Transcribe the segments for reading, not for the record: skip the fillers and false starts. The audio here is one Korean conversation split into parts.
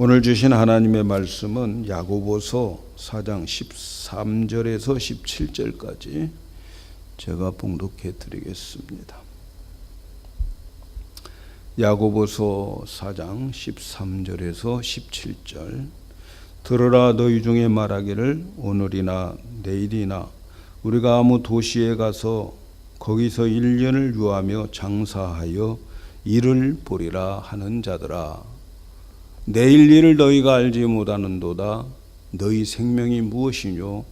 오늘 주신 하나님의 말씀은 야고보서 4장 13절에서 17절까지 제가 봉독해 드리겠습니다. 야고보서 4장 13절에서 17절. 들으라, 너희 중에 말하기를 오늘이나 내일이나 우리가 아무 도시에 가서 거기서 1년을 유하며 장사하여 이를 보리라 하는 자들아, 내일 일을 너희가 알지 못하는도다. 너희 생명이 무엇이뇨?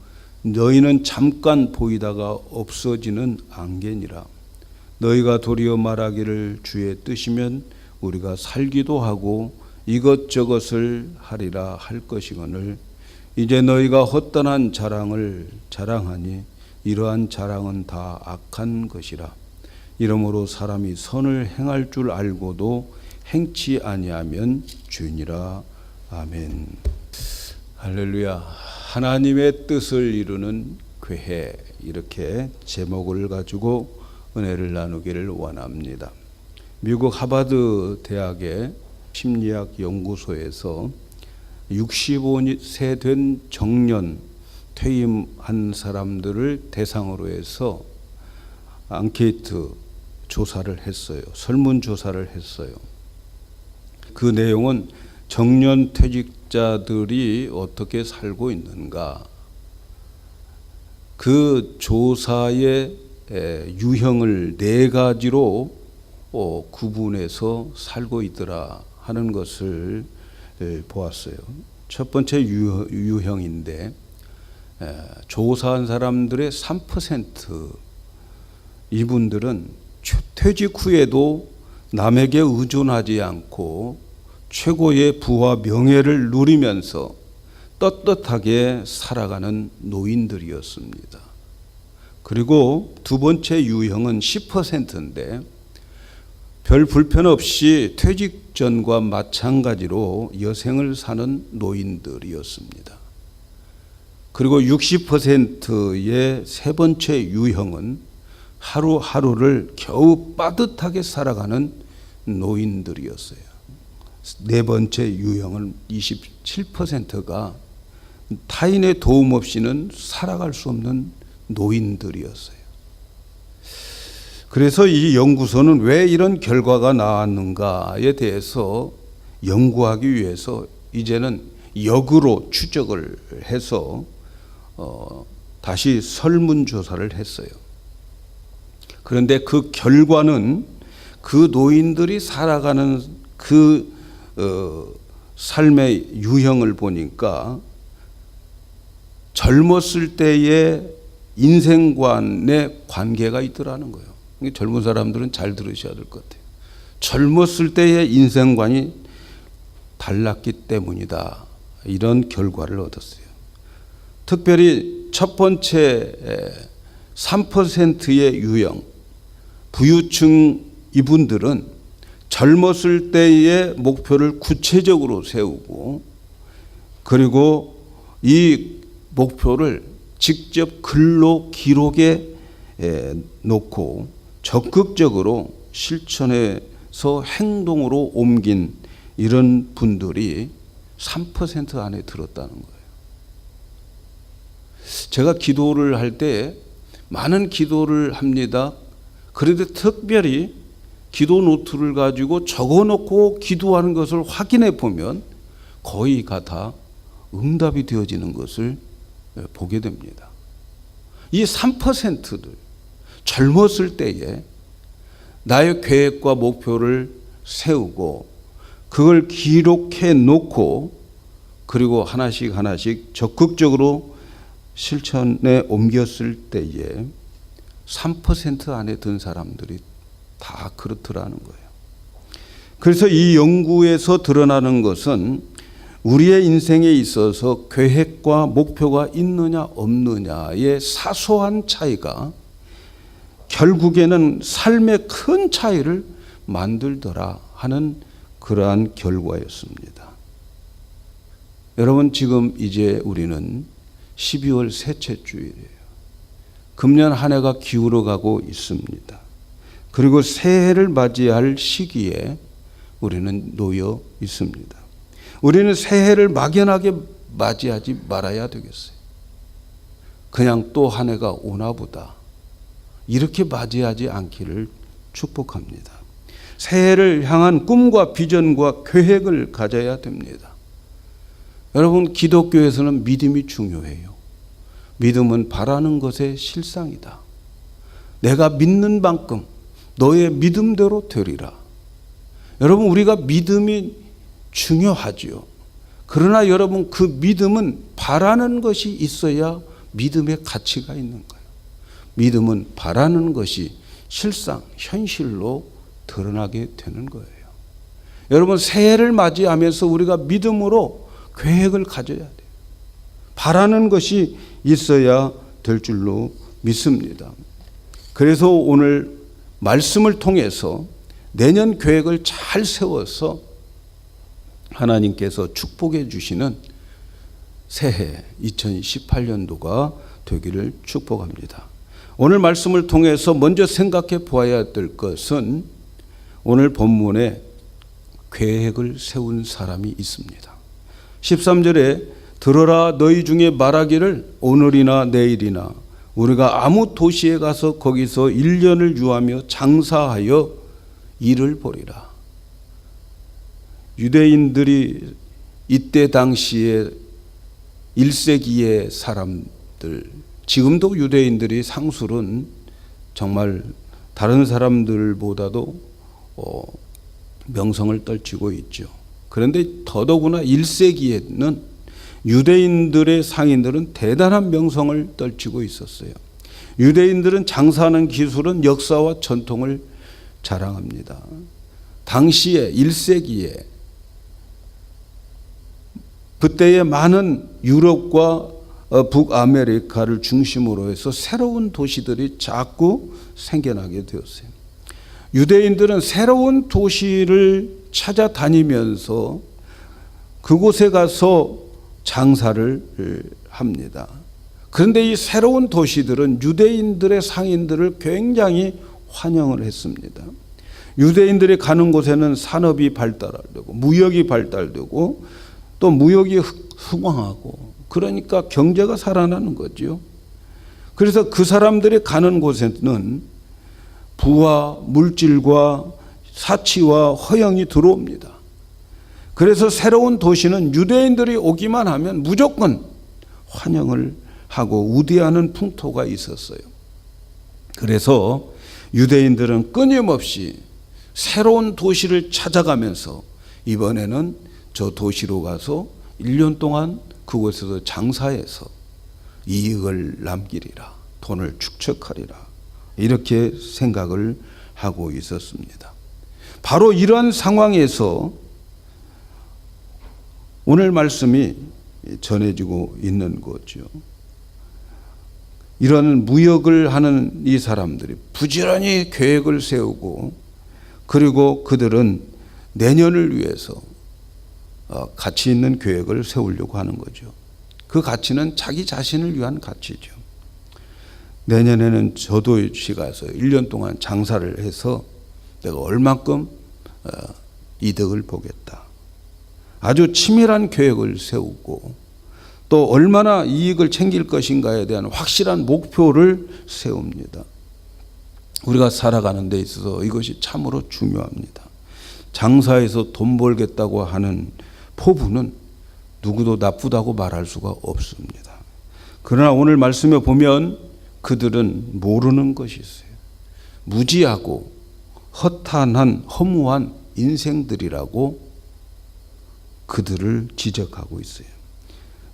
너희는 잠깐 보이다가 없어지는 안개니라. 너희가 도리어 말하기를 주의 뜻이면 우리가 살기도 하고 이것저것을 하리라 할 것이거늘, 이제 너희가 헛되한 자랑을 자랑하니 이러한 자랑은 다 악한 것이라. 이러므로 사람이 선을 행할 줄 알고도 행치 아니하면 죄니라. 아멘. 할렐루야. 하나님의 뜻을 이루는 교회, 이렇게 제목을 가지고 은혜를 나누기를 원합니다. 미국 하버드 대학의 심리학 연구소에서 65세 된 정년 퇴임한 사람들을 대상으로 해서 앙케이트 조사를 했어요. 설문조사를 했어요. 그 내용은 정년 퇴직자들이 어떻게 살고 있는가, 그 조사의 유형을 4가지로 구분해서 살고 있더라 하는 것을 보았어요. 첫 번째 유형인데, 조사한 사람들의 3%, 이분들은 퇴직 후에도 남에게 의존하지 않고 최고의 부와 명예를 누리면서 떳떳하게 살아가는 노인들이었습니다. 그리고 두 번째 유형은 10%인데 별 불편 없이 퇴직 전과 마찬가지로 여생을 사는 노인들이었습니다. 그리고 60%의 세 번째 유형은 하루하루를 겨우 빠듯하게 살아가는 노인들이었어요. 네 번째 유형은 27%가 타인의 도움 없이는 살아갈 수 없는 노인들이었어요. 그래서 이 연구소는 왜 이런 결과가 나왔는가에 대해서 연구하기 위해서 이제는 역으로 추적을 해서 다시 설문조사를 했어요. 그런데 그 결과는 그 노인들이 살아가는 그 삶의 유형을 보니까 젊었을 때의 인생관의 관계가 있더라는 거예요. 젊은 사람들은 잘 들으셔야 될 것 같아요. 젊었을 때의 인생관이 달랐기 때문이다, 이런 결과를 얻었어요. 특별히 첫 번째 3%의 유형, 부유층 이분들은 젊었을 때의 목표를 구체적으로 세우고, 그리고 이 목표를 직접 글로 기록에 놓고 적극적으로 실천해서 행동으로 옮긴 이런 분들이 3% 안에 들었다는 거예요. 제가 기도를 할 때 많은 기도를 합니다. 그런데 특별히 기도 노트를 가지고 적어놓고 기도하는 것을 확인해 보면 거의가 다 응답이 되어지는 것을 보게 됩니다. 이 3%들, 젊었을 때에 나의 계획과 목표를 세우고 그걸 기록해 놓고 그리고 하나씩 적극적으로 실천에 옮겼을 때에 3% 안에 든 사람들이 다 그렇더라는 거예요. 그래서 이 연구에서 드러나는 것은 우리의 인생에 있어서 계획과 목표가 있느냐 없느냐의 사소한 차이가 결국에는 삶의 큰 차이를 만들더라 하는 그러한 결과였습니다. 여러분, 지금 이제 우리는 12월 셋째 주일이에요. 금년 한 해가 기울어가고 있습니다. 그리고 새해를 맞이할 시기에 우리는 놓여 있습니다. 우리는 새해를 막연하게 맞이하지 말아야 되겠어요. 그냥 또 한 해가 오나 보다, 이렇게 맞이하지 않기를 축복합니다. 새해를 향한 꿈과 비전과 계획을 가져야 됩니다. 여러분, 기독교에서는 믿음이 중요해요. 믿음은 바라는 것의 실상이다. 내가 믿는 만큼 너의 믿음대로 되리라. 여러분, 우리가 믿음이 중요하지요. 그러나 여러분, 그 믿음은 바라는 것이 있어야 믿음의 가치가 있는 거예요. 믿음은 바라는 것이 실상, 현실로 드러나게 되는 거예요. 여러분, 새해를 맞이하면서 우리가 믿음으로 계획을 가져야 돼요. 바라는 것이 있어야 될 줄로 믿습니다. 그래서 오늘 말씀을 통해서 내년 계획을 잘 세워서 하나님께서 축복해 주시는 새해 2018년도가 되기를 축복합니다. 오늘 말씀을 통해서 먼저 생각해 보아야 될 것은 오늘 본문에 계획을 세운 사람이 있습니다. 13절에 들어라, 너희 중에 말하기를 오늘이나 내일이나 우리가 아무 도시에 가서 거기서 1년을 유하며 장사하여 일을 벌이라. 유대인들이 이때 당시에 1세기의 사람들, 지금도 유대인들이 상술은 정말 다른 사람들보다도 명성을 떨치고 있죠. 그런데 더더구나 1세기에는 유대인들의 상인들은 대단한 명성을 떨치고 있었어요. 유대인들은 장사하는 기술은 역사와 전통을 자랑합니다. 당시에 1세기에 그때의 많은 유럽과 북아메리카를 중심으로 해서 새로운 도시들이 자꾸 생겨나게 되었어요. 유대인들은 새로운 도시를 찾아다니면서 그곳에 가서 장사를 합니다. 그런데 이 새로운 도시들은 유대인들의 상인들을 굉장히 환영을 했습니다. 유대인들이 가는 곳에는 산업이 발달하고 무역이 발달되고 또 무역이 흥황하고, 그러니까 경제가 살아나는 거죠. 그래서 그 사람들이 가는 곳에는 부와 물질과 사치와 허영이 들어옵니다. 그래서 새로운 도시는 유대인들이 오기만 하면 무조건 환영을 하고 우대하는 풍토가 있었어요. 그래서 유대인들은 끊임없이 새로운 도시를 찾아가면서 이번에는 저 도시로 가서 1년 동안 그곳에서 장사해서 이익을 남기리라, 돈을 축적하리라, 이렇게 생각을 하고 있었습니다. 바로 이런 상황에서 오늘 말씀이 전해지고 있는 거죠. 이런 무역을 하는 이 사람들이 부지런히 계획을 세우고, 그리고 그들은 내년을 위해서 가치 있는 계획을 세우려고 하는 거죠. 그 가치는 자기 자신을 위한 가치죠. 내년에는 저 도시 가서 1년 동안 장사를 해서 내가 얼만큼 이득을 보겠다. 아주 치밀한 계획을 세우고 또 얼마나 이익을 챙길 것인가에 대한 확실한 목표를 세웁니다. 우리가 살아가는 데 있어서 이것이 참으로 중요합니다. 장사해서 돈 벌겠다고 하는 포부는 누구도 나쁘다고 말할 수가 없습니다. 그러나 오늘 말씀에 보면 그들은 모르는 것이 있어요. 무지하고 허탄한 허무한 인생들이라고 그들을 지적하고 있어요.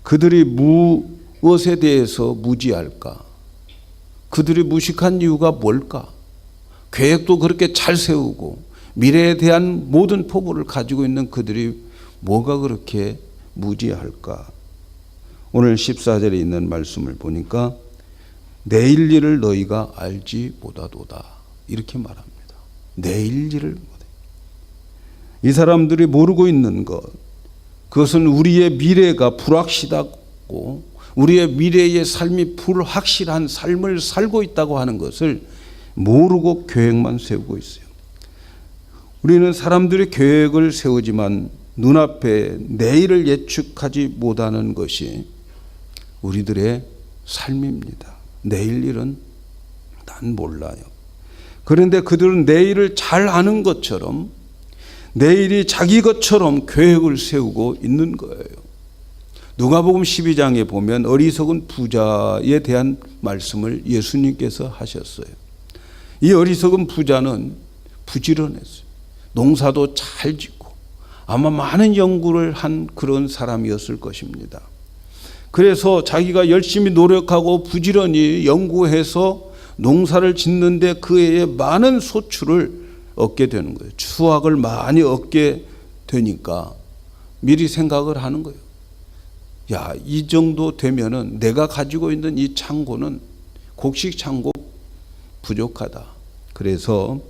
그들이 무엇에 대해서 무지할까? 그들이 무식한 이유가 뭘까? 계획도 그렇게 잘 세우고 미래에 대한 모든 포부를 가지고 있는 그들이 뭐가 그렇게 무지할까? 오늘 14절에 있는 말씀을 보니까 내일 일을 너희가 알지 못하도다, 이렇게 말합니다. 내일 일을 못해. 이 사람들이 모르고 있는 것, 그것은 우리의 미래가 불확실하고 우리의 미래의 삶이 불확실한 삶을 살고 있다고 하는 것을 모르고 계획만 세우고 있어요. 우리는 사람들이 계획을 세우지만 눈앞에 내일을 예측하지 못하는 것이 우리들의 삶입니다. 내일 일은 난 몰라요. 그런데 그들은 내일을 잘 아는 것처럼, 내일이 자기 것처럼 계획을 세우고 있는 거예요. 누가복음 12장에 보면 어리석은 부자에 대한 말씀을 예수님께서 하셨어요. 이 어리석은 부자는 부지런했어요. 농사도 잘 짓고 아마 많은 연구를 한 그런 사람이었을 것입니다. 그래서 자기가 열심히 노력하고 부지런히 연구해서 농사를 짓는데 그 해에 많은 소출을 얻게 되는 거예요. 수확을 많이 얻게 되니까 미리 생각을 하는 거예요. 야, 이 정도 되면은 내가 가지고 있는 이 창고는 곡식 창고 부족하다. 그래서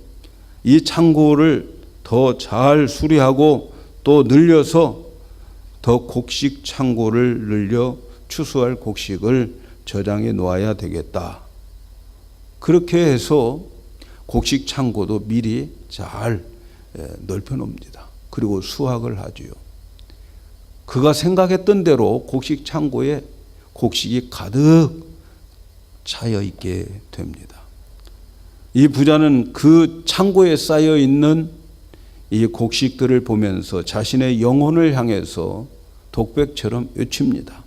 이 창고를 더 잘 수리하고 또 늘려서 더 곡식 창고를 늘려 추수할 곡식을 저장해 놓아야 되겠다. 그렇게 해서 곡식 창고도 미리 잘 넓혀 놓습니다. 그리고 수확을 하지요. 그가 생각했던 대로 곡식 창고에 곡식이 가득 차여 있게 됩니다. 이 부자는 그 창고에 쌓여 있는 이 곡식들을 보면서 자신의 영혼을 향해서 독백처럼 외칩니다.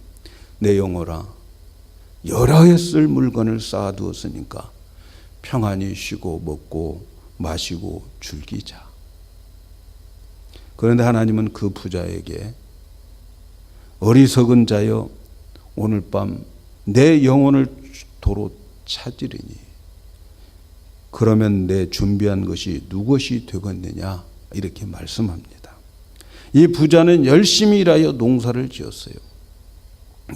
내 영혼아, 여러 해 쓸 물건을 쌓아두었으니까 평안히 쉬고 먹고 마시고 즐기자. 그런데 하나님은 그 부자에게 어리석은 자여, 오늘 밤 내 영혼을 도로 찾으리니 그러면 내 준비한 것이 누것이 되겠느냐, 이렇게 말씀합니다. 이 부자는 열심히 일하여 농사를 지었어요.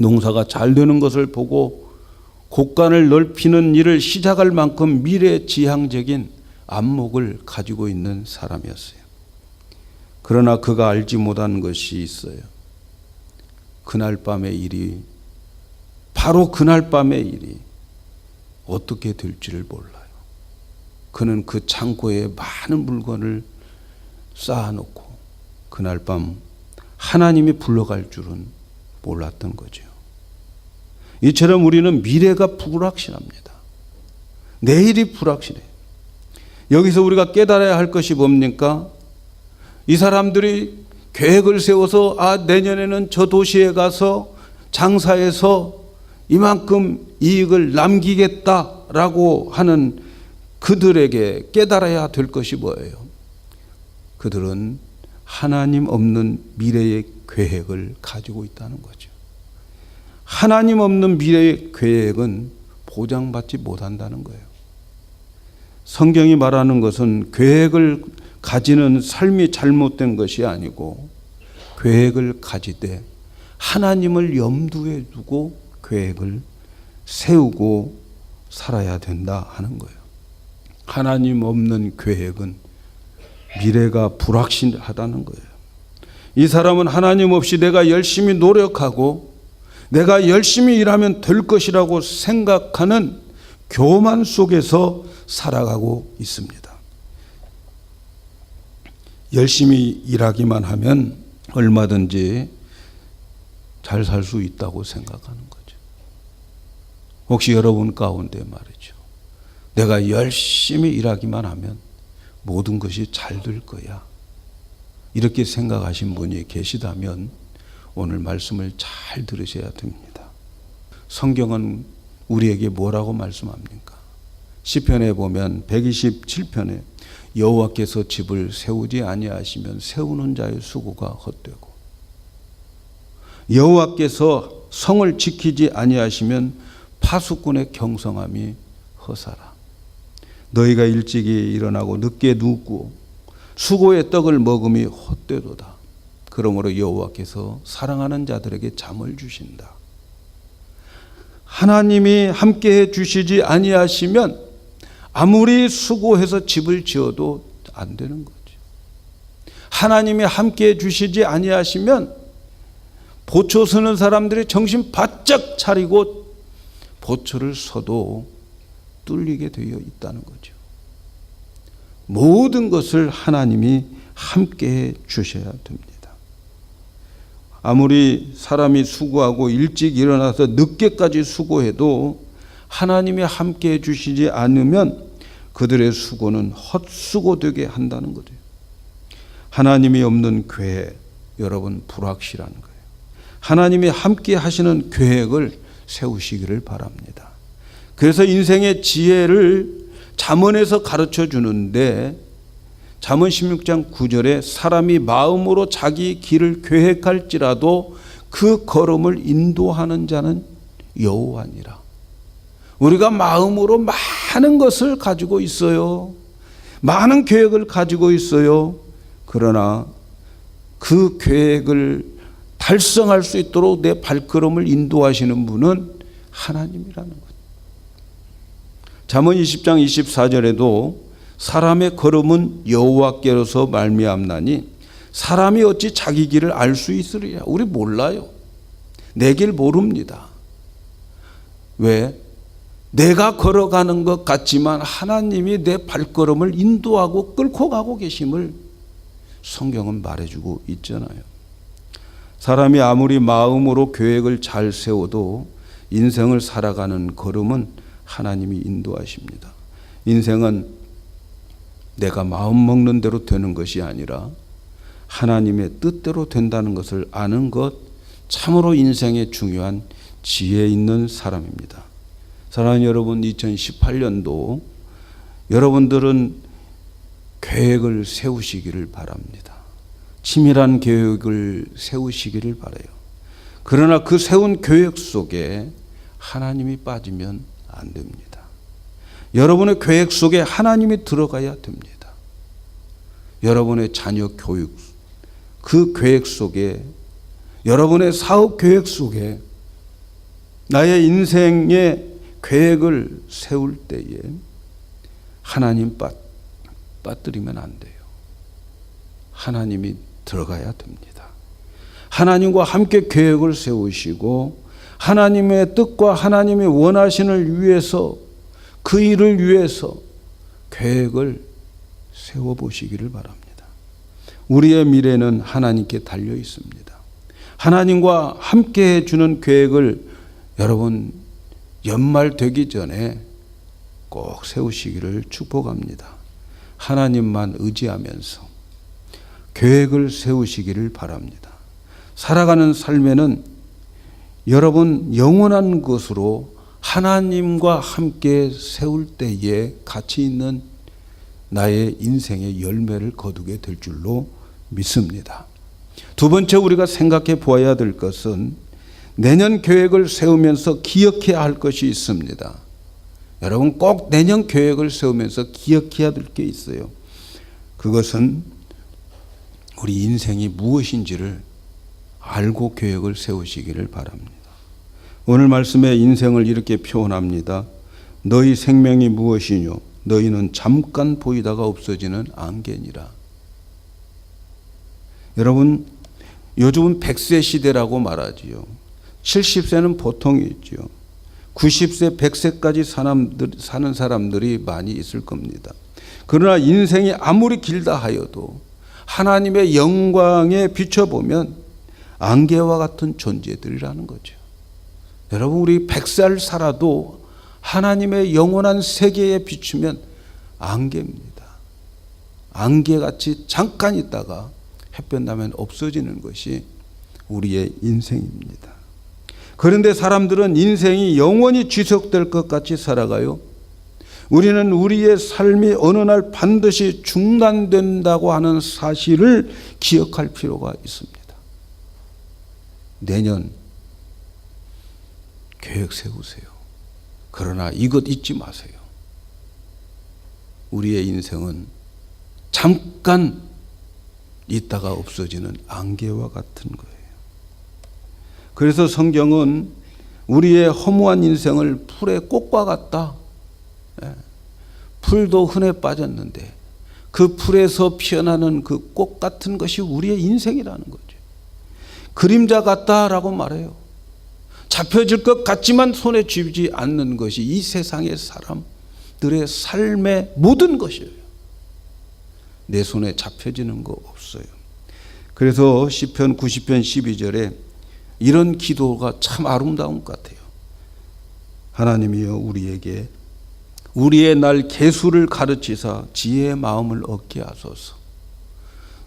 농사가 잘 되는 것을 보고 곡간을 넓히는 일을 시작할 만큼 미래지향적인 안목을 가지고 있는 사람이었어요. 그러나 그가 알지 못한 것이 있어요. 그날 밤의 일이, 바로 그날 밤의 일이 어떻게 될지를 몰라요. 그는 그 창고에 많은 물건을 쌓아놓고 그날 밤 하나님이 불러갈 줄은 몰랐던 거죠. 이처럼 우리는 미래가 불확실합니다. 내일이 불확실해요. 여기서 우리가 깨달아야 할 것이 뭡니까? 이 사람들이 계획을 세워서 내년에는 저 도시에 가서 장사해서 이만큼 이익을 남기겠다라고 하는 그들에게 깨달아야 될 것이 뭐예요? 그들은 하나님 없는 미래의 계획을 가지고 있다는 거죠. 하나님 없는 미래의 계획은 보장받지 못한다는 거예요. 성경이 말하는 것은 계획을 가지는 삶이 잘못된 것이 아니고 계획을 가지되 하나님을 염두에 두고 계획을 세우고 살아야 된다 하는 거예요. 하나님 없는 계획은 미래가 불확실하다는 거예요. 이 사람은 하나님 없이 내가 열심히 노력하고 내가 열심히 일하면 될 것이라고 생각하는 교만 속에서 살아가고 있습니다. 열심히 일하기만 하면 얼마든지 잘 살 수 있다고 생각하는 거죠. 혹시 여러분 가운데 말이죠. 내가 열심히 일하기만 하면 모든 것이 잘 될 거야, 이렇게 생각하신 분이 계시다면 오늘 말씀을 잘 들으셔야 됩니다. 성경은 우리에게 뭐라고 말씀합니까? 시편에 보면 127편에 여호와께서 집을 세우지 아니하시면 세우는 자의 수고가 헛되고 여호와께서 성을 지키지 아니하시면 파수꾼의 경성함이 허사라. 너희가 일찍이 일어나고 늦게 눕고 수고의 떡을 먹음이 헛되도다. 그러므로 여호와께서 사랑하는 자들에게 잠을 주신다. 하나님이 함께해 주시지 아니하시면 아무리 수고해서 집을 지어도 안 되는 거죠. 하나님이 함께해 주시지 아니하시면 보초 서는 사람들이 정신 바짝 차리고 보초를 서도 뚫리게 되어 있다는 거죠. 모든 것을 하나님이 함께해 주셔야 됩니다. 아무리 사람이 수고하고 일찍 일어나서 늦게까지 수고해도 하나님이 함께해 주시지 않으면 그들의 수고는 헛수고되게 한다는 거죠. 하나님이 없는 계획, 여러분 불확실한 거예요. 하나님이 함께 하시는 계획을 세우시기를 바랍니다. 그래서 인생의 지혜를 잠언에서 가르쳐 주는데 잠언 16장 9절에 사람이 마음으로 자기 길을 계획할지라도 그 걸음을 인도하는 자는 여호와니라. 우리가 마음으로 많은 것을 가지고 있어요. 많은 계획을 가지고 있어요. 그러나 그 계획을 달성할 수 있도록 내 발걸음을 인도하시는 분은 하나님이라는 것. 잠언 20장 24절에도 사람의 걸음은 여호와께로서 말미암나니 사람이 어찌 자기 길을 알 수 있으리야. 우리 몰라요. 내 길 모릅니다. 왜? 내가 걸어가는 것 같지만 하나님이 내 발걸음을 인도하고 끌고 가고 계심을 성경은 말해주고 있잖아요. 사람이 아무리 마음으로 계획을 잘 세워도 인생을 살아가는 걸음은 하나님이 인도하십니다. 인생은 내가 마음 먹는 대로 되는 것이 아니라 하나님의 뜻대로 된다는 것을 아는 것, 참으로 인생의 중요한 지혜 있는 사람입니다. 사랑하는 여러분, 2018년도 여러분들은 계획을 세우시기를 바랍니다. 치밀한 계획을 세우시기를 바라요. 그러나 그 세운 계획 속에 하나님이 빠지면 안 됩니다. 여러분의 계획 속에 하나님이 들어가야 됩니다. 여러분의 자녀 교육, 그 계획 속에, 여러분의 사업 계획 속에 나의 인생의 계획을 세울 때에 하나님 빠뜨리면 안 돼요. 하나님이 들어가야 됩니다. 하나님과 함께 계획을 세우시고 하나님의 뜻과 하나님이 원하시는 위해서, 그 일을 위해서 계획을 세워보시기를 바랍니다. 우리의 미래는 하나님께 달려 있습니다. 하나님과 함께 해주는 계획을 여러분 연말 되기 전에 꼭 세우시기를 축복합니다. 하나님만 의지하면서 계획을 세우시기를 바랍니다. 살아가는 삶에는 여러분 영원한 것으로 하나님과 함께 세울 때에 가치 있는 나의 인생의 열매를 거두게 될 줄로 믿습니다. 두 번째 우리가 생각해 보아야 될 것은 내년 계획을 세우면서 기억해야 할 것이 있습니다. 여러분 꼭 내년 계획을 세우면서 기억해야 될 게 있어요. 그것은 우리 인생이 무엇인지를 알고 계획을 세우시기를 바랍니다. 오늘 말씀에 인생을 이렇게 표현합니다. 너희 생명이 무엇이뇨? 너희는 잠깐 보이다가 없어지는 안개니라. 여러분 요즘은 100세 시대라고 말하지요. 70세는 보통이지요. 90세, 100세까지 사는 사람들이 많이 있을 겁니다. 그러나 인생이 아무리 길다 하여도 하나님의 영광에 비춰보면 안개와 같은 존재들이라는 거죠. 여러분 우리 100살 살아도 하나님의 영원한 세계에 비추면 안개입니다. 안개같이 잠깐 있다가 햇볕 나면 없어지는 것이 우리의 인생입니다. 그런데 사람들은 인생이 영원히 지속될 것 같이 살아가요. 우리는 우리의 삶이 어느 날 반드시 중단된다고 하는 사실을 기억할 필요가 있습니다. 내년 계획 세우세요. 그러나 이것 잊지 마세요. 우리의 인생은 잠깐 있다가 없어지는 안개와 같은 거예요. 그래서 성경은 우리의 허무한 인생을 풀의 꽃과 같다. 풀도 흔해 빠졌는데 그 풀에서 피어나는 그 꽃 같은 것이 우리의 인생이라는 거죠. 그림자 같다라고 말해요. 잡혀질 것 같지만 손에 쥐지 않는 것이 이 세상의 사람들의 삶의 모든 것이에요. 내 손에 잡혀지는 거 없어요. 그래서 시편 90편 12절에 이런 기도가 참 아름다운 것 같아요. 하나님이여 우리에게 우리의 날 계수를 가르치사 지혜의 마음을 얻게 하소서.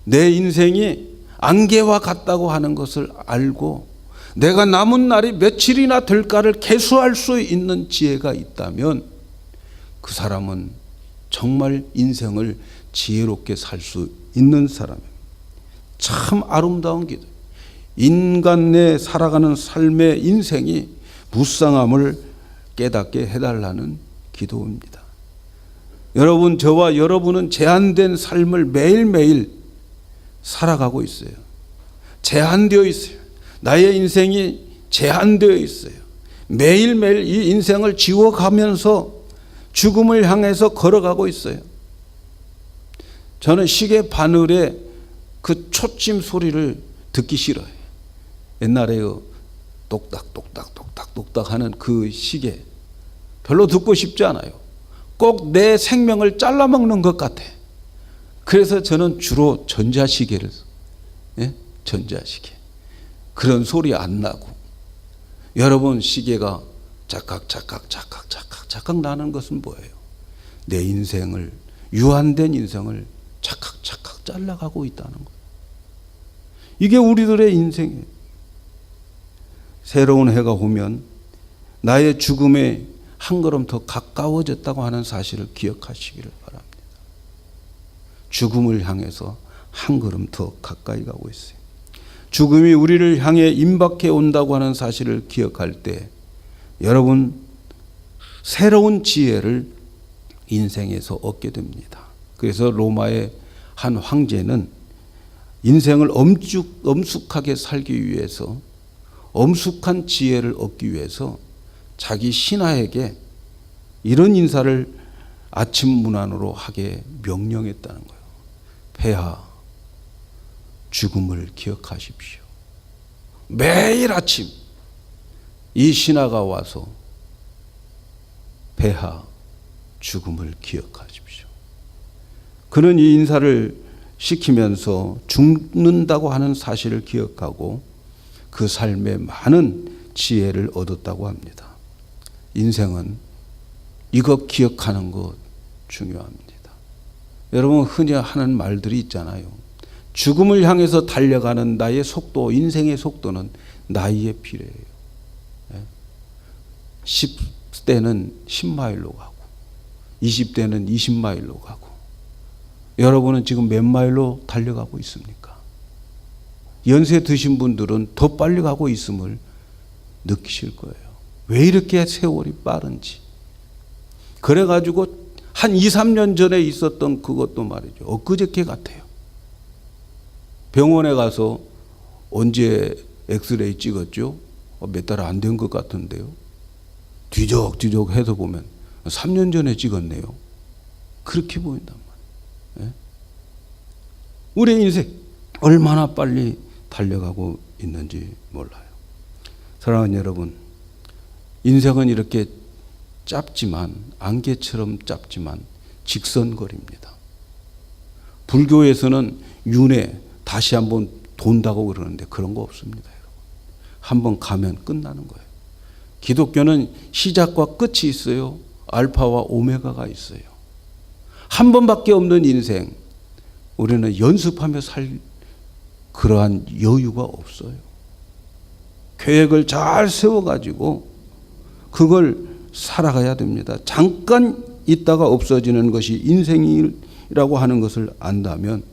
내 인생이 안개와 같다고 하는 것을 알고 내가 남은 날이 며칠이나 될까를 계수할 수 있는 지혜가 있다면 그 사람은 정말 인생을 지혜롭게 살 수 있는 사람입니다. 참 아름다운 기도. 인간 내 살아가는 삶의 인생이 무쌍함을 깨닫게 해달라는 기도입니다. 여러분, 저와 여러분은 제한된 삶을 매일매일 살아가고 있어요. 제한되어 있어요. 나의 인생이 제한되어 있어요. 매일매일 이 인생을 지워가면서 죽음을 향해서 걸어가고 있어요. 저는 시계 바늘의 그 초침 소리를 듣기 싫어요. 옛날에 똑딱 똑딱 똑딱 똑딱 하는 그 시계 별로 듣고 싶지 않아요. 꼭 내 생명을 잘라먹는 것 같아. 그래서 저는 주로 전자시계를 전자시계. 그런 소리 안 나고. 여러분, 시계가 작각 나는 것은 뭐예요? 내 인생을, 유한된 인생을 착각 잘라가고 있다는 거예요. 이게 우리들의 인생이에요. 새로운 해가 오면 나의 죽음에 한 걸음 더 가까워졌다고 하는 사실을 기억하시기를 바랍니다. 죽음을 향해서 한 걸음 더 가까이 가고 있어요. 죽음이 우리를 향해 임박해 온다고 하는 사실을 기억할 때 여러분, 새로운 지혜를 인생에서 얻게 됩니다. 그래서 로마의 한 황제는 인생을 엄숙하게 살기 위해서, 엄숙한 지혜를 얻기 위해서 자기 신하에게 이런 인사를 아침 문안으로 하게 명령했다는 거예요. 폐하, 죽음을 기억하십시오. 매일 아침 이 신하가 와서 폐하, 죽음을 기억하십시오. 그는 이 인사를 시키면서 죽는다고 하는 사실을 기억하고 그 삶에 많은 지혜를 얻었다고 합니다. 인생은 이것 기억하는 것 중요합니다. 여러분, 흔히 하는 말들이 있잖아요. 죽음을 향해서 달려가는 나의 속도, 인생의 속도는 나이에 비례해요. 10대는 10마일로 가고 20대는 20마일로 가고. 여러분은 지금 몇 마일로 달려가고 있습니까? 연세 드신 분들은 더 빨리 가고 있음을 느끼실 거예요. 왜 이렇게 세월이 빠른지. 그래가지고 한 2, 3년 전에 있었던 그것도 말이죠. 엊그저께 같아요. 병원에 가서 언제 엑스레이 찍었죠? 몇 달 안 된 것 같은데요. 뒤적뒤적 해서 보면 3년 전에 찍었네요. 그렇게 보인단 말이에요. 우리 인생 얼마나 빨리 달려가고 있는지 몰라요. 사랑하는 여러분, 인생은 이렇게 짧지만, 안개처럼 짧지만 직선거리입니다. 불교에서는 윤회, 다시 한번 돈다고 그러는데 그런 거 없습니다. 여러분. 한번 가면 끝나는 거예요. 기독교는 시작과 끝이 있어요. 알파와 오메가가 있어요. 한 번밖에 없는 인생, 우리는 연습하며 살 그러한 여유가 없어요. 계획을 잘 세워가지고 그걸 살아가야 됩니다. 잠깐 있다가 없어지는 것이 인생이라고 하는 것을 안다면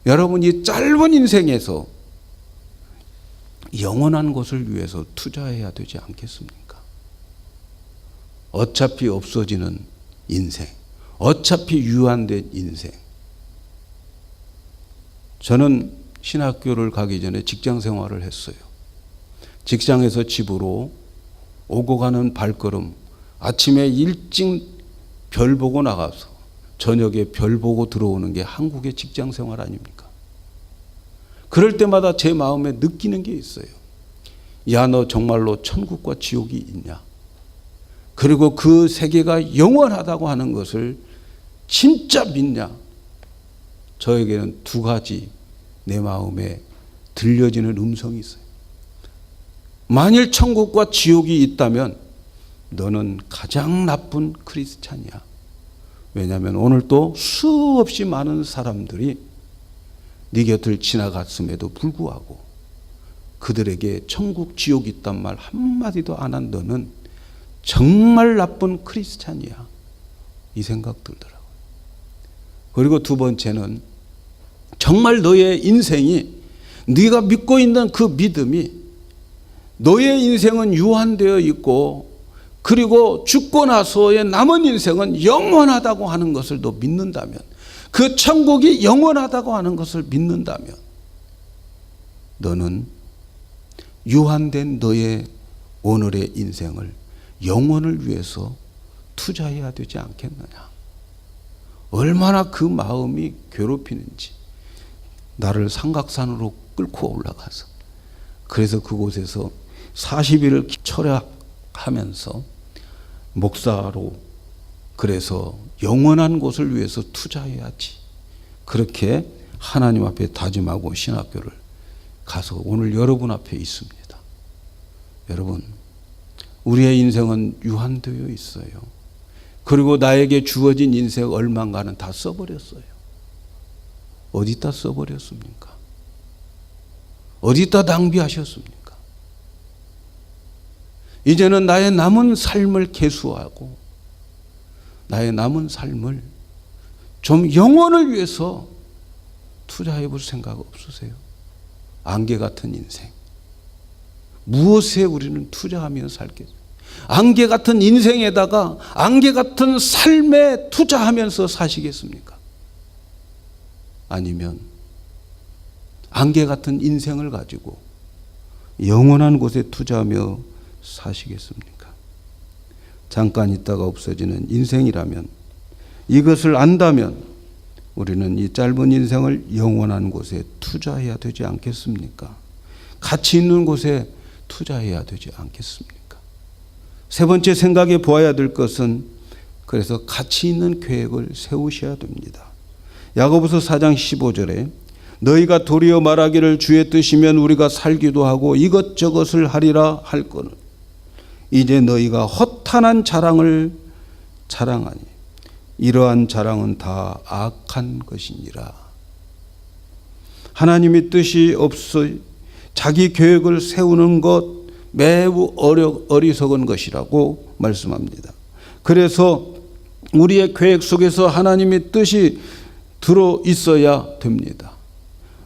여러분이 짧은 인생에서 영원한 것을 위해서 투자해야 되지 않겠습니까? 어차피 없어지는 인생, 어차피 유한된 인생. 저는 신학교를 가기 전에 직장 생활을 했어요. 직장에서 집으로 오고 가는 발걸음, 아침에 일찍 별 보고 나가서 저녁에 별 보고 들어오는 게 한국의 직장 생활 아닙니까? 그럴 때마다 제 마음에 느끼는 게 있어요. 야, 너 정말로 천국과 지옥이 있냐? 그리고 그 세계가 영원하다고 하는 것을 진짜 믿냐? 저에게는 두 가지 내 마음에 들려지는 음성이 있어요. 만일 천국과 지옥이 있다면 너는 가장 나쁜 크리스찬이야. 왜냐하면 오늘 또 수없이 많은 사람들이 네 곁을 지나갔음에도 불구하고 그들에게 천국 지옥이 있단 말 한마디도 안 한 너는 정말 나쁜 크리스찬이야. 이 생각 들더라고요. 그리고 두 번째는 정말 너의 인생이 네가 믿고 있는 그 믿음이 너의 인생은 유한되어 있고 그리고 죽고 나서의 남은 인생은 영원하다고 하는 것을 너 믿는다면, 그 천국이 영원하다고 하는 것을 믿는다면 너는 유한된 너의 오늘의 인생을 영원을 위해서 투자해야 되지 않겠느냐. 얼마나 그 마음이 괴롭히는지 나를 삼각산으로 끌고 올라가서 그래서 그곳에서 40일을 철학하면서 목사로 그래서 영원한 곳을 위해서 투자해야지. 그렇게 하나님 앞에 다짐하고 신학교를 가서 오늘 여러분 앞에 있습니다. 여러분, 우리의 인생은 유한되어 있어요. 그리고 나에게 주어진 인생 얼마인가는 다 써버렸어요. 어디다 써버렸습니까? 어디다 낭비하셨습니까? 이제는 나의 남은 삶을 계수하고 나의 남은 삶을 좀 영원을 위해서 투자해 볼 생각 없으세요? 안개 같은 인생. 무엇에 우리는 투자하며 살겠어요? 안개 같은 인생에다가 안개 같은 삶에 투자하면서 사시겠습니까? 아니면 안개 같은 인생을 가지고 영원한 곳에 투자하며 사시겠습니까? 잠깐 있다가 없어지는 인생이라면, 이것을 안다면 우리는 이 짧은 인생을 영원한 곳에 투자해야 되지 않겠습니까? 가치 있는 곳에 투자해야 되지 않겠습니까? 세 번째 생각해 보아야 될 것은, 그래서 가치 있는 계획을 세우셔야 됩니다. 야고보서 4장 15절에 너희가 도리어 말하기를 주의 뜻이면 우리가 살기도 하고 이것저것을 하리라 할 거는 이제 너희가 허탄한 자랑을 자랑하니 이러한 자랑은 다 악한 것이니라. 하나님의 뜻이 없어 자기 계획을 세우는 것 매우 어리석은 것이라고 말씀합니다. 그래서 우리의 계획 속에서 하나님의 뜻이 들어 있어야 됩니다.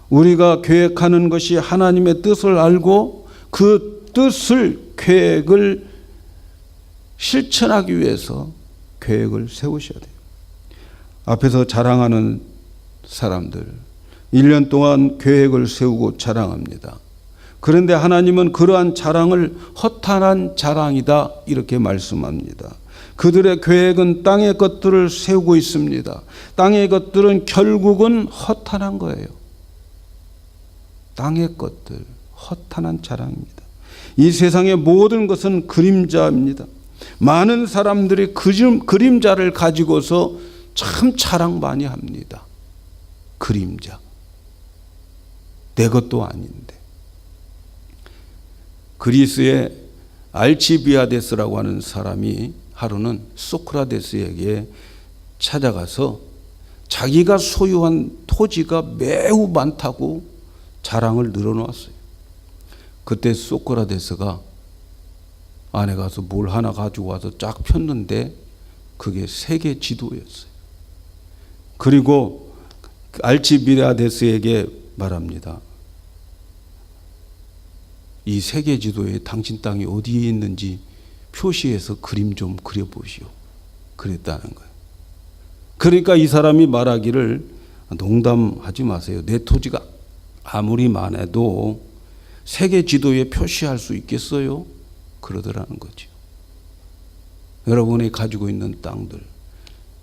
우리가 계획하는 것이 하나님의 뜻을 알고 그 뜻을, 계획을 실천하기 위해서 계획을 세우셔야 돼요. 앞에서 자랑하는 사람들 1년 동안 계획을 세우고 자랑합니다. 그런데 하나님은 그러한 자랑을 허탄한 자랑이다 이렇게 말씀합니다. 그들의 계획은 땅의 것들을 세우고 있습니다. 땅의 것들은 결국은 허탄한 거예요. 땅의 것들, 허탄한 자랑입니다. 이 세상의 모든 것은 그림자입니다. 많은 사람들이 그림자를 가지고서 참 자랑 많이 합니다. 그림자. 내 것도 아닌데. 그리스의 알치비아데스라고 하는 사람이 하루는 소크라테스에게 찾아가서 자기가 소유한 토지가 매우 많다고 자랑을 늘어놓았어요. 그때 소크라테스가 안에 가서 뭘 하나 가지고 와서 쫙 폈는데 그게 세계 지도였어요. 그리고 알치비아데스에게 말합니다. 이 세계 지도에 당신 땅이 어디에 있는지 표시해서 그림 좀 그려보시오. 그랬다는 거예요. 그러니까 이 사람이 말하기를 농담하지 마세요. 내 토지가 아무리 많아도 세계 지도에 표시할 수 있겠어요? 그러더라는 거죠. 여러분이 가지고 있는 땅들,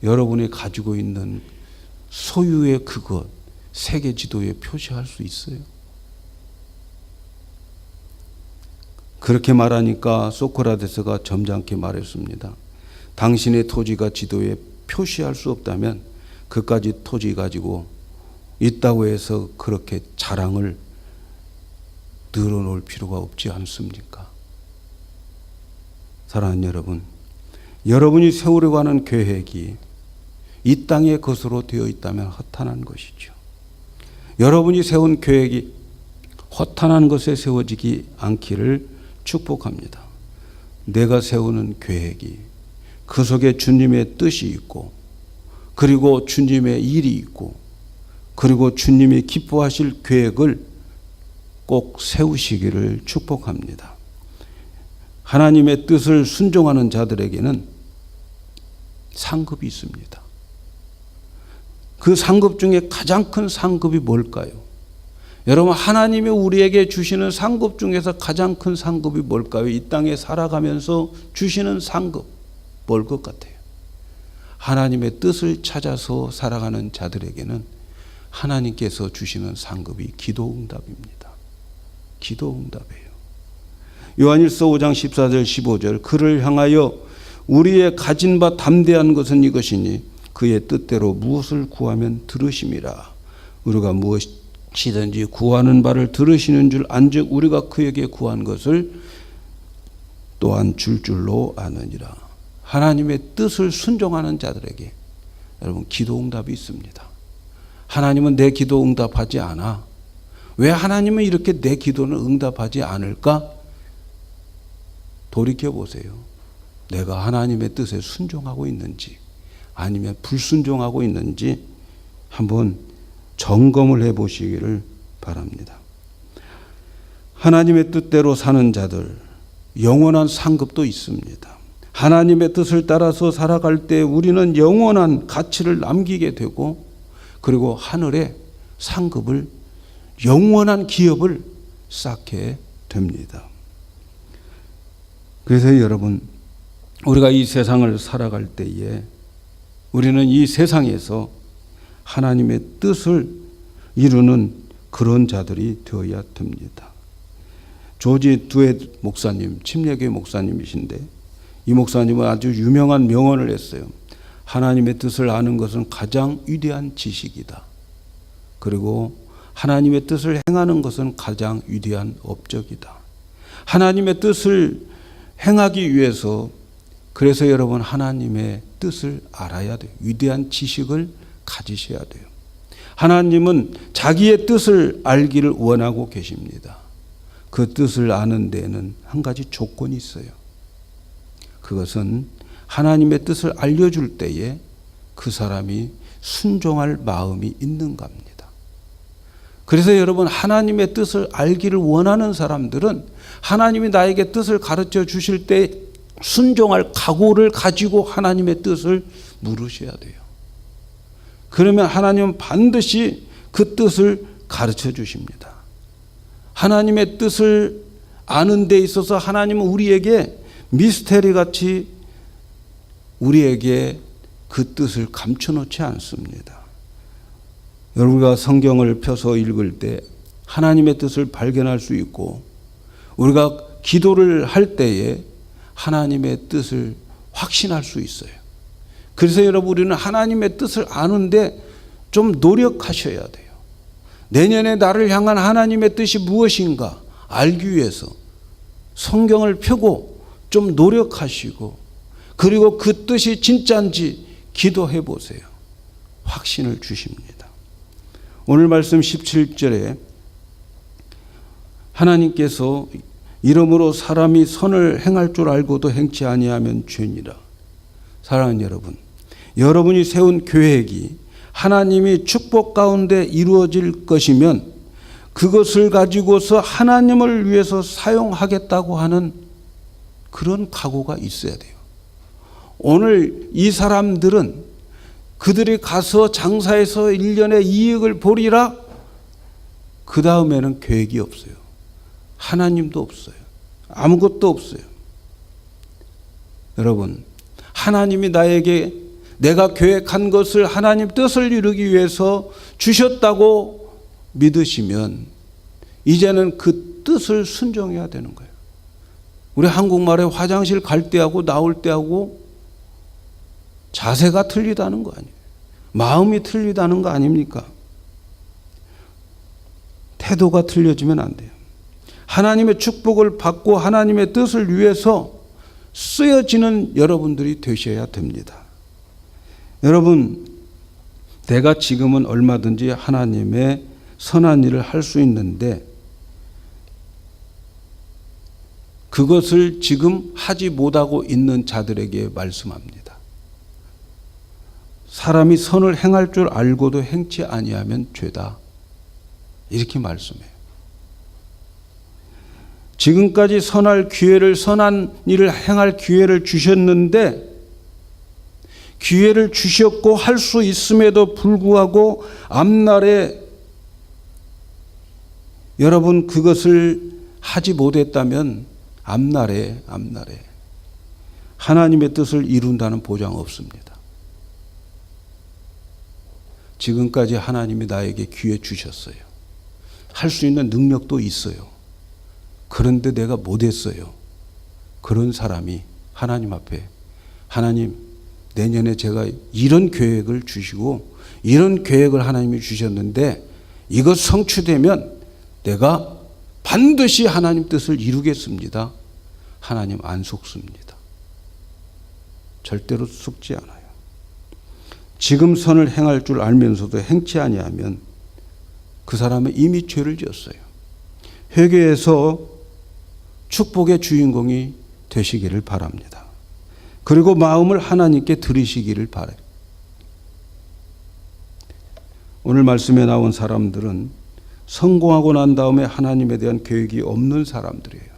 여러분이 가지고 있는 소유의 그것, 세계 지도에 표시할 수 있어요? 그렇게 말하니까 소크라테스가 점잖게 말했습니다. 당신의 토지가 지도에 표시할 수 없다면 그까지 토지 가지고 있다고 해서 그렇게 자랑을 늘어놓을 필요가 없지 않습니까? 사랑하는 여러분, 여러분이 세우려고 하는 계획이 이 땅의 것으로 되어 있다면 허탄한 것이죠. 여러분이 세운 계획이 허탄한 것에 세워지지 않기를 축복합니다. 내가 세우는 계획이 그 속에 주님의 뜻이 있고, 그리고 주님의 일이 있고, 그리고 주님이 기뻐하실 계획을 꼭 세우시기를 축복합니다. 하나님의 뜻을 순종하는 자들에게는 상급이 있습니다. 그 상급 중에 가장 큰 상급이 뭘까요? 여러분, 하나님이 우리에게 주시는 상급 중에서 가장 큰 상급이 뭘까요? 이 땅에 살아가면서 주시는 상급, 뭘 것 같아요? 하나님의 뜻을 찾아서 살아가는 자들에게는 하나님께서 주시는 상급이 기도응답입니다. 기도응답이에요. 요한일서 5장 14절 15절, 그를 향하여 우리의 가진 바 담대한 것은 이것이니 그의 뜻대로 무엇을 구하면 들으심이라. 우리가 무엇이든지 구하는 바를 들으시는 줄 안즉 우리가 그에게 구한 것을 또한 줄 줄로 아느니라. 하나님의 뜻을 순종하는 자들에게 여러분 기도응답이 있습니다. 하나님은 내 기도 응답하지 않아. 왜 하나님은 이렇게 내 기도는 응답하지 않을까? 돌이켜보세요. 내가 하나님의 뜻에 순종하고 있는지 아니면 불순종하고 있는지 한번 점검을 해보시기를 바랍니다. 하나님의 뜻대로 사는 자들, 영원한 상급도 있습니다. 하나님의 뜻을 따라서 살아갈 때 우리는 영원한 가치를 남기게 되고, 그리고 하늘의 상급을, 영원한 기업을 쌓게 됩니다. 그래서 여러분, 우리가 이 세상을 살아갈 때에 우리는 이 세상에서 하나님의 뜻을 이루는 그런 자들이 되어야 됩니다. 조지 두엣 목사님, 침례교회 목사님이신데, 이 목사님은 아주 유명한 명언을 했어요. 하나님의 뜻을 아는 것은 가장 위대한 지식이다. 그리고 하나님의 뜻을 행하는 것은 가장 위대한 업적이다. 하나님의 뜻을 행하기 위해서, 그래서 여러분 하나님의 뜻을 알아야 돼요. 위대한 지식을 가지셔야 돼요. 하나님은 자기의 뜻을 알기를 원하고 계십니다. 그 뜻을 아는 데에는 한 가지 조건이 있어요. 그것은 하나님의 뜻을 알려줄 때에 그 사람이 순종할 마음이 있는가 합니다. 그래서 여러분, 하나님의 뜻을 알기를 원하는 사람들은 하나님이 나에게 뜻을 가르쳐 주실 때 순종할 각오를 가지고 하나님의 뜻을 물으셔야 돼요. 그러면 하나님은 반드시 그 뜻을 가르쳐 주십니다. 하나님의 뜻을 아는 데 있어서 하나님은 우리에게 미스테리 같이 우리에게 그 뜻을 감춰놓지 않습니다. 우리가 성경을 펴서 읽을 때 하나님의 뜻을 발견할 수 있고, 우리가 기도를 할 때에 하나님의 뜻을 확신할 수 있어요. 그래서 여러분, 우리는 하나님의 뜻을 아는데 좀 노력하셔야 돼요. 내년에 나를 향한 하나님의 뜻이 무엇인가 알기 위해서 성경을 펴고 좀 노력하시고, 그리고 그 뜻이 진짜인지 기도해 보세요. 확신을 주십니다. 오늘 말씀 17절에 하나님께서 이러므로 사람이 선을 행할 줄 알고도 행치 아니하면 죄니라. 사랑하는 여러분, 여러분이 세운 계획이 하나님이 축복 가운데 이루어질 것이면 그것을 가지고서 하나님을 위해서 사용하겠다고 하는 그런 각오가 있어야 돼요. 오늘 이 사람들은 그들이 가서 장사해서 1년에 이익을 보리라, 그 다음에는 계획이 없어요. 하나님도 없어요. 아무것도 없어요. 여러분, 하나님이 나에게 내가 계획한 것을 하나님 뜻을 이루기 위해서 주셨다고 믿으시면 이제는 그 뜻을 순종해야 되는 거예요. 우리 한국말에 화장실 갈 때하고 나올 때하고 자세가 틀리다는 거 아니에요. 마음이 틀리다는 거 아닙니까? 태도가 틀려지면 안 돼요. 하나님의 축복을 받고 하나님의 뜻을 위해서 쓰여지는 여러분들이 되셔야 됩니다. 여러분, 내가 지금은 얼마든지 하나님의 선한 일을 할 수 있는데 그것을 지금 하지 못하고 있는 자들에게 말씀합니다. 사람이 선을 행할 줄 알고도 행치 아니하면 죄다. 이렇게 말씀해요. 지금까지 선한 일을 행할 기회를 주셨는데 기회를 주셨고 할 수 있음에도 불구하고 앞날에 여러분 그것을 하지 못했다면 앞날에 하나님의 뜻을 이룬다는 보장 없습니다. 지금까지 하나님이 나에게 기회 주셨어요. 할 수 있는 능력도 있어요. 그런데 내가 못했어요. 그런 사람이 하나님 앞에 하나님 내년에 제가 이런 계획을 주시고 이런 계획을 하나님이 주셨는데 이것 성취되면 내가 반드시 하나님 뜻을 이루겠습니다. 하나님 안 속습니다. 절대로 속지 않아요. 지금 선을 행할 줄 알면서도 행치 아니하면 그 사람은 이미 죄를 지었어요. 회개해서 축복의 주인공이 되시기를 바랍니다. 그리고 마음을 하나님께 드리시기를 바라요. 오늘 말씀에 나온 사람들은 성공하고 난 다음에 하나님에 대한 계획이 없는 사람들이에요.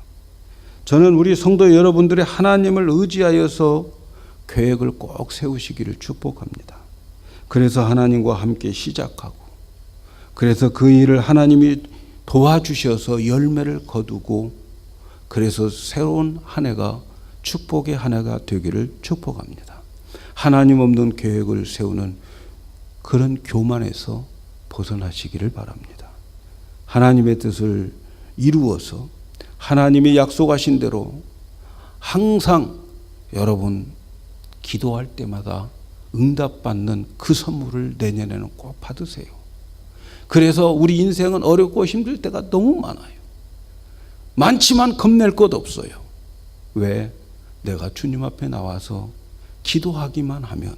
저는 우리 성도 여러분들이 하나님을 의지하여서 계획을 꼭 세우시기를 축복합니다. 그래서 하나님과 함께 시작하고 그래서 그 일을 하나님이 도와주셔서 열매를 거두고 그래서 새로운 한 해가 축복의 한 해가 되기를 축복합니다. 하나님 없는 계획을 세우는 그런 교만에서 벗어나시기를 바랍니다. 하나님의 뜻을 이루어서 하나님이 약속하신 대로 항상 여러분 기도할 때마다 응답받는 그 선물을 내년에는 꼭 받으세요. 그래서 우리 인생은 어렵고 힘들 때가 너무 많아요. 많지만 겁낼 것 없어요. 왜? 내가 주님 앞에 나와서 기도하기만 하면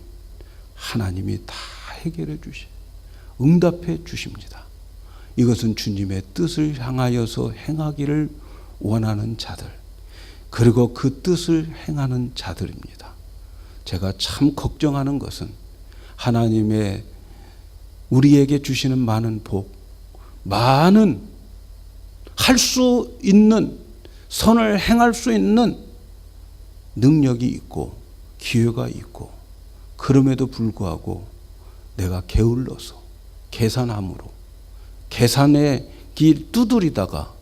하나님이 다 해결해 주시, 응답해 주십니다. 이것은 주님의 뜻을 향하여서 행하기를 원하는 자들, 그리고 그 뜻을 행하는 자들입니다. 제가 참 걱정하는 것은 하나님의 우리에게 주시는 많은 복, 많은 할 수 있는 선을 행할 수 있는 능력이 있고 기회가 있고 그럼에도 불구하고 내가 게을러서 계산함으로 계산의 길 두드리다가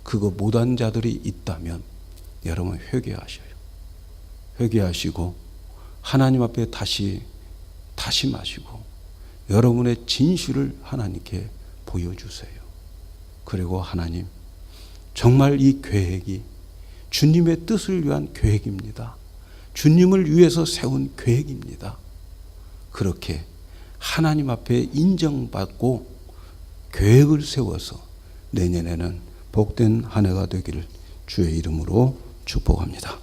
그거 못한 자들이 있다면 여러분 회개하셔요. 회개하시고 하나님 앞에 다짐하시고 여러분의 진실을 하나님께 보여주세요. 그리고 하나님 정말 이 계획이 주님의 뜻을 위한 계획입니다. 주님을 위해서 세운 계획입니다. 그렇게 하나님 앞에 인정받고 계획을 세워서 내년에는 복된 한 해가 되기를 주의 이름으로 축복합니다.